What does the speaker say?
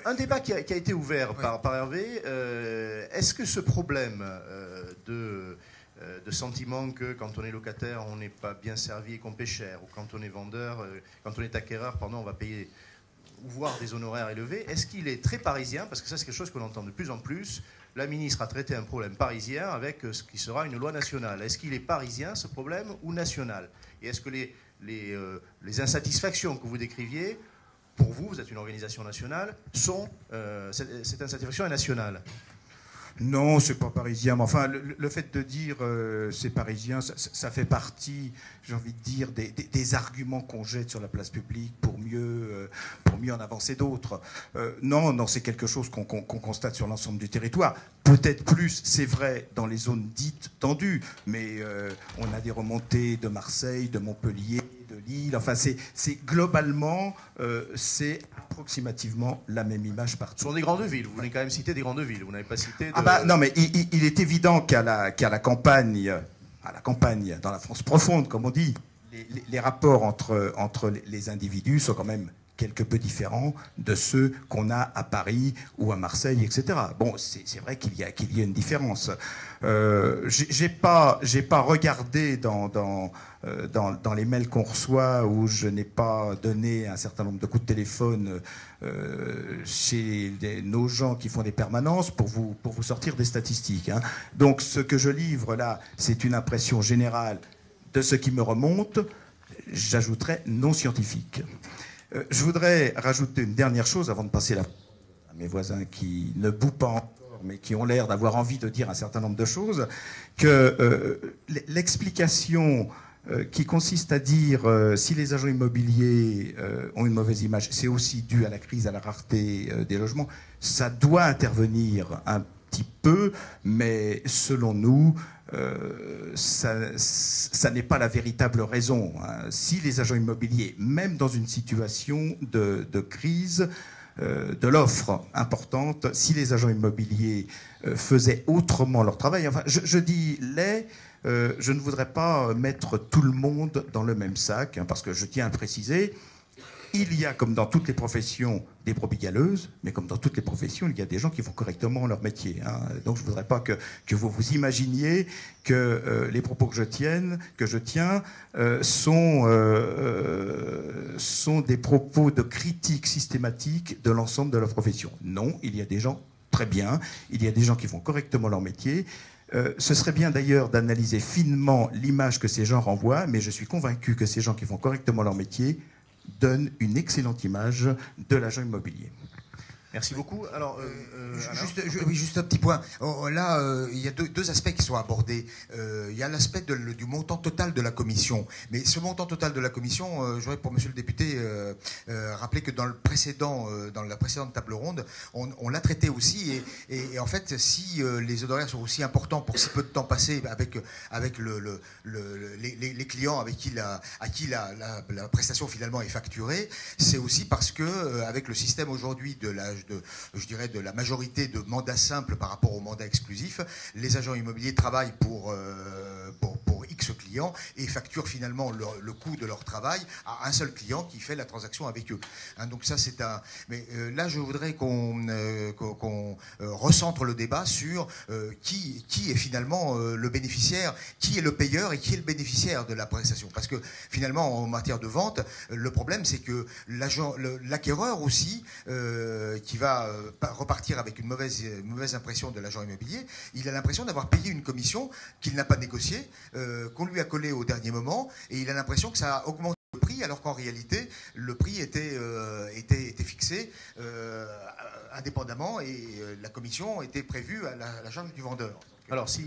un débat qui a été ouvert Oui. par Hervé. Est-ce que ce problème de sentiment que quand on est locataire, on n'est pas bien servi et qu'on paie cher, ou quand on est vendeur, quand on est acquéreur, pardon, on va payer ou voir des honoraires élevés, est-ce qu'il est très parisien? Parce que ça, c'est quelque chose qu'on entend de plus en plus. La ministre a traité un problème parisien avec ce qui sera une loi nationale. Est-ce qu'il est parisien, ce problème, ou national? Et est-ce que les insatisfactions que vous décriviez, pour vous, vous êtes une organisation nationale, cette insatisfaction est nationale? Non, c'est pas parisien. Mais enfin, le fait de dire c'est parisien, ça fait partie, j'ai envie de dire, des arguments qu'on jette sur la place publique pour mieux en avancer d'autres. Non, c'est quelque chose qu'on constate sur l'ensemble du territoire. Peut-être plus, c'est vrai, dans les zones dites tendues, mais on a des remontées de Marseille, de Montpellier, de Lille. Enfin, c'est globalement, c'est approximativement la même image partout. Ce sont des grandes villes. Vous venez quand même citer des grandes villes. Vous n'avez pas cité de... Non, mais il est évident qu'à la campagne, dans la France profonde, comme on dit, les rapports entre les individus sont quand même quelque peu différents de ceux qu'on a à Paris ou à Marseille, etc. Bon, c'est vrai qu'il y a une différence. J'ai pas regardé dans les mails qu'on reçoit, où je n'ai pas donné un certain nombre de coups de téléphone chez nos gens qui font des permanences pour vous sortir des statistiques, hein. Donc ce que je livre là, c'est une impression générale de ce qui me remonte, j'ajouterais non scientifique. Je voudrais rajouter une dernière chose avant de passer à mes voisins qui ne bouent pas encore, mais qui ont l'air d'avoir envie de dire un certain nombre de choses, que l'explication qui consiste à dire si les agents immobiliers ont une mauvaise image, c'est aussi dû à la crise, à la rareté des logements, ça doit intervenir un petit peu, mais selon nous, ça n'est pas la véritable raison, hein. Si les agents immobiliers, même dans une situation de crise de l'offre importante, si les agents immobiliers faisaient autrement leur travail, enfin, je dis je ne voudrais pas mettre tout le monde dans le même sac, hein, parce que je tiens à préciser, il y a, comme dans toutes les professions, des brebis galeuses, mais comme dans toutes les professions, il y a des gens qui font correctement leur métier, hein. Donc je ne voudrais pas que vous vous imaginiez que les propos que je tiens sont des propos de critique systématique de l'ensemble de la profession. Non, il y a des gens très bien, il y a des gens qui font correctement leur métier. Ce serait bien d'ailleurs d'analyser finement l'image que ces gens renvoient, mais je suis convaincu que ces gens qui font correctement leur métier donne une excellente image de l'agent immobilier. Merci beaucoup. Alors, juste un petit point. Là, il y a deux aspects qui sont abordés. Il y a l'aspect du montant total de la commission. Mais ce montant total de la commission, je voudrais pour Monsieur le député rappeler que dans la précédente table ronde, on l'a traité aussi. Et en fait, si les honoraires sont aussi importants pour si peu de temps passé avec les clients à qui la prestation finalement est facturée, c'est aussi parce que avec le système aujourd'hui de la majorité de mandats simples par rapport aux mandats exclusifs, les agents immobiliers travaillent pour X clients et facturent finalement le coût de leur travail à un seul client qui fait la transaction avec eux. Hein, donc ça, c'est un... Mais là, je voudrais qu'on recentre le débat sur qui est finalement le bénéficiaire, qui est le payeur et qui est le bénéficiaire de la prestation. Parce que finalement, en matière de vente, le problème, c'est que l'acquéreur aussi, qui va repartir avec une mauvaise impression de l'agent immobilier, il a l'impression d'avoir payé une commission qu'il n'a pas négociée, qu'on lui a collée au dernier moment, et il a l'impression que ça a augmenté le prix, alors qu'en réalité, le prix était fixé indépendamment, et la commission était prévue à la charge du vendeur. alors si